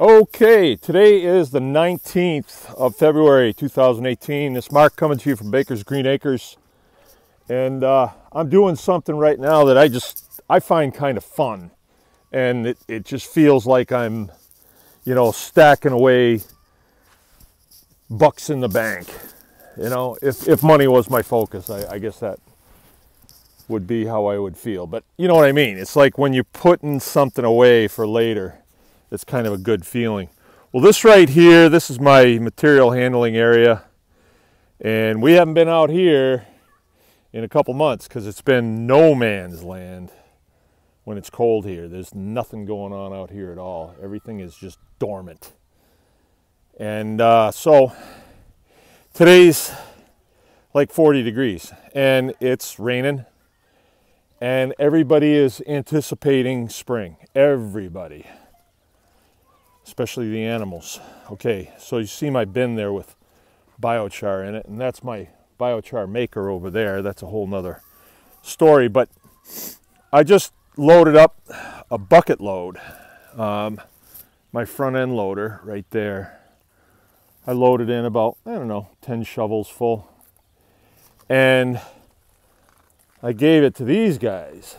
Okay, today is the 19th of February 2018. It's Mark coming to you from Baker's Green Acres. And I'm doing something right now that I find kind of fun. And it just feels like I'm, stacking away bucks in the bank. If money was my focus, I guess that would be how I would feel. But you know what I mean? It's like when you're putting something away for later. It's kind of a good feeling. Well, this right here, this is my material handling area. And we haven't been out here in a couple months because it's been no man's land when it's cold here. There's nothing going on out here at all. Everything is just dormant. And so today's like 40 degrees and it's raining and everybody is anticipating spring. Everybody. Especially the animals. Okay, so you see my bin there with biochar in it, and that's my biochar maker over there. That's a whole nother story, but I just loaded up a bucket load. My front end loader right there. I loaded in about, 10 shovels full. And I gave it to these guys.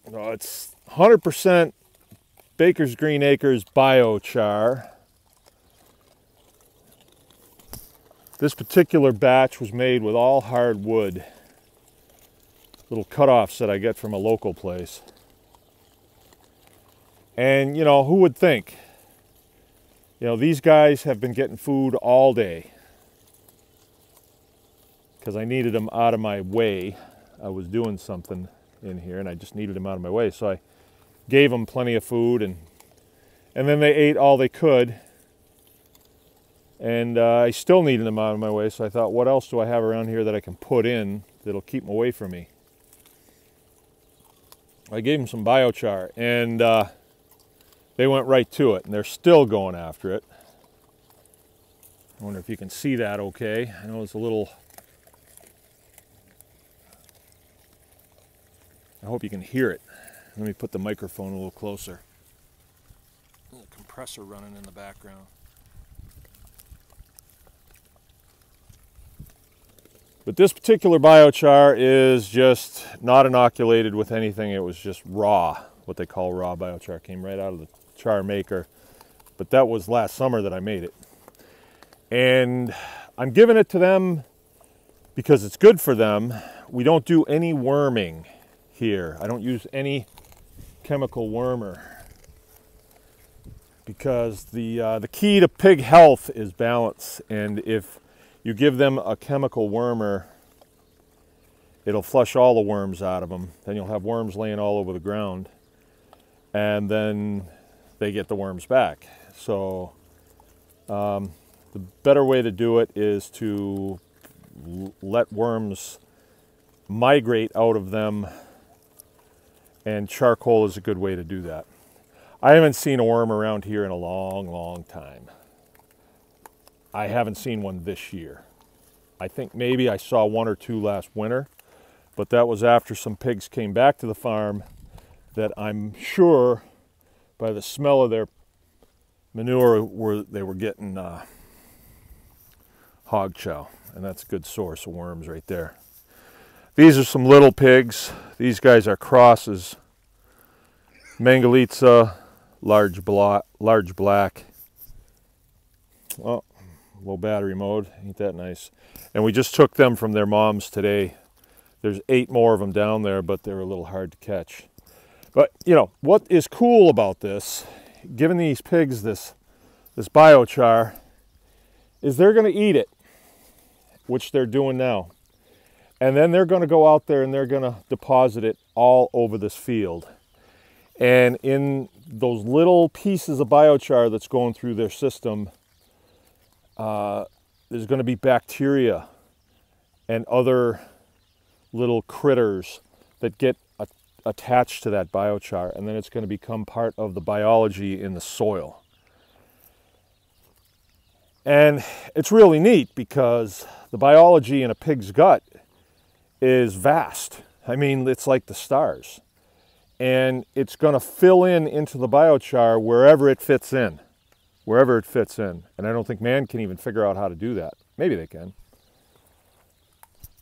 It's 100% Baker's Green Acres biochar. This particular batch was made with all hardwood. Little cutoffs that I get from a local place. And, who would think? These guys have been getting food all day. Because I needed them out of my way. I was doing something in here and I just needed them out of my way, so I gave them plenty of food and then they ate all they could, and I still needed them out of my way, so I thought, what else do I have around here that I can put in that'll keep them away from me? I gave them some biochar and they went right to it, and they're still going after it. I wonder if you can see that okay. I know it's a little, I hope you can hear it. Let me put the microphone a little closer. There's a compressor running in the background. But this particular biochar is just not inoculated with anything. It was just raw, what they call raw biochar. Came right out of the char maker. But that was last summer that I made it. And I'm giving it to them because it's good for them. We don't do any worming here. I don't use any chemical wormer because the key to pig health is balance, and if you give them a chemical wormer, it'll flush all the worms out of them. Then you'll have worms laying all over the ground, and then they get the worms back. So the better way to do it is to let worms migrate out of them. And charcoal is a good way to do that. I haven't seen a worm around here in a long, long time. I haven't seen one this year. I think maybe I saw one or two last winter, but that was after some pigs came back to the farm that I'm sure by the smell of their manure they were getting hog chow, and that's a good source of worms right there. These are some little pigs. These guys are crosses. Mangalitsa, large black. Well, low battery mode. Ain't that nice? And we just took them from their moms today. There's 8 more of them down there, but they're a little hard to catch. But, what is cool about this, giving these pigs this biochar, is they're going to eat it, which they're doing now. And then they're going to go out there and they're going to deposit it all over this field. And in those little pieces of biochar that's going through their system, there's going to be bacteria and other little critters that get attached to that biochar. And then it's going to become part of the biology in the soil. And it's really neat because the biology in a pig's gut is vast. I mean, it's like the stars. and it's going to fill in into the biochar wherever it fits in. Wherever it fits in. And I don't think man can even figure out how to do that. Maybe they can.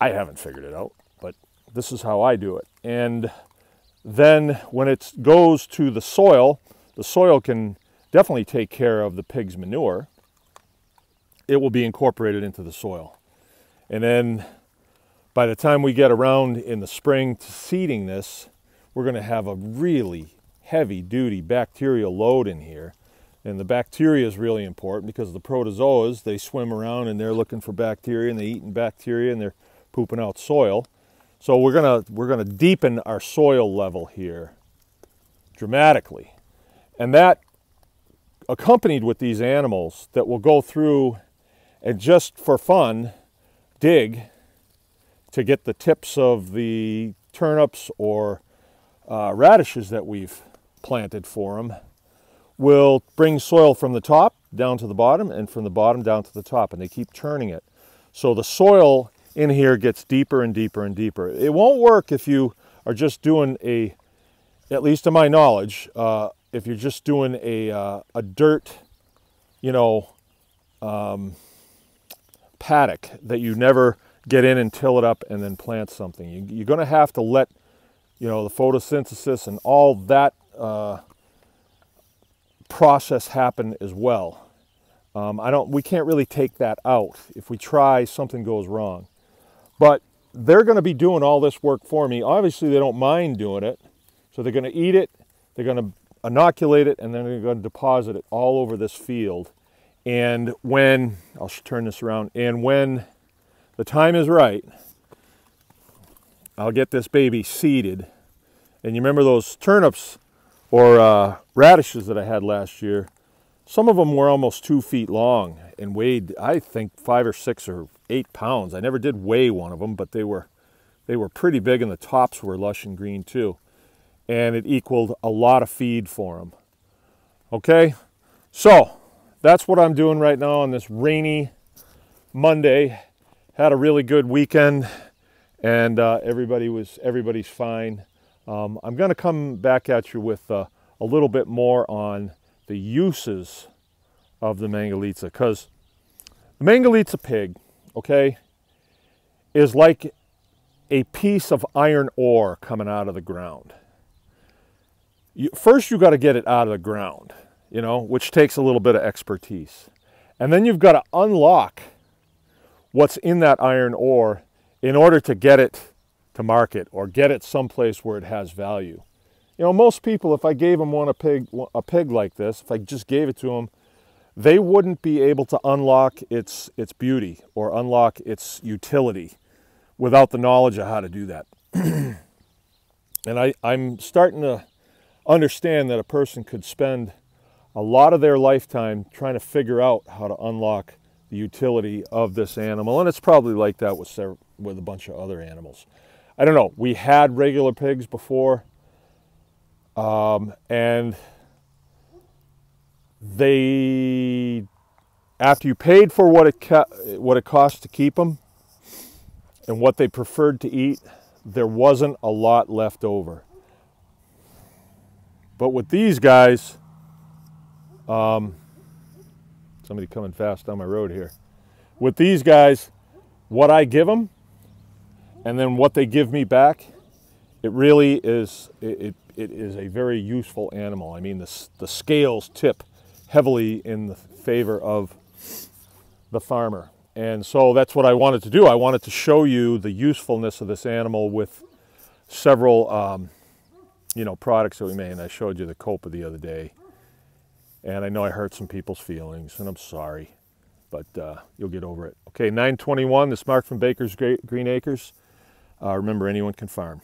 I haven't figured it out, but this is how I do it. And then when it goes to the soil can definitely take care of the pig's manure. It will be incorporated into the soil. And then by the time we get around in the spring to seeding this, we're going to have a really heavy-duty bacterial load in here. And the bacteria is really important because the protozoas, they swim around and they're looking for bacteria and they're eating bacteria and they're pooping out soil. So we're gonna deepen our soil level here dramatically. And that, accompanied with these animals that will go through and just for fun dig to get the tips of the turnips or radishes that we've planted for them, will bring soil from the top down to the bottom and from the bottom down to the top, and they keep turning it. So the soil in here gets deeper and deeper and deeper. It won't work if you are just doing at least to my knowledge, if you're just doing a dirt, paddock that you never get in and till it up and then plant something. You're going to have to let, the photosynthesis and all that process happen as well. We can't really take that out. If we try, something goes wrong. But they're going to be doing all this work for me. Obviously, they don't mind doing it. So they're going to eat it, they're going to inoculate it, and then they're going to deposit it all over this field. And when, I'll turn this around, and when the time is right, I'll get this baby seeded. And you remember those turnips or radishes that I had last year? Some of them were almost 2 feet long and weighed, I think, 5 or 6 or 8 pounds. I never did weigh one of them, but they were pretty big, and the tops were lush and green too. And it equaled a lot of feed for them. Okay, so that's what I'm doing right now on this rainy Monday. Had a really good weekend, and everybody's fine. I'm going to come back at you with a little bit more on the uses of the Mangalitsa, because the Mangalitsa pig, okay, is like a piece of iron ore coming out of the ground. First, you got to get it out of the ground, which takes a little bit of expertise. And then you've got to unlock what's in that iron ore in order to get it to market or get it someplace where it has value. Most people, if I gave them a pig like this, if I just gave it to them, they wouldn't be able to unlock its beauty or unlock its utility without the knowledge of how to do that. And I'm starting to understand that a person could spend a lot of their lifetime trying to figure out how to unlock the utility of this animal. And it's probably like that with a bunch of other animals. I don't know. We had regular pigs before. And after you paid for what it cost to keep them and what they preferred to eat, there wasn't a lot left over. But with these guys, somebody coming fast down my road here. With these guys, what I give them and then what they give me back, it really is, it is a very useful animal. I mean, the scales tip heavily in the favor of the farmer. And so that's what I wanted to do. I wanted to show you the usefulness of this animal with several, products that we made. And I showed you the copa the other day. And I know I hurt some people's feelings, and I'm sorry, but you'll get over it. Okay, 921, this is Mark from Baker's Green Acres. Remember, anyone can farm.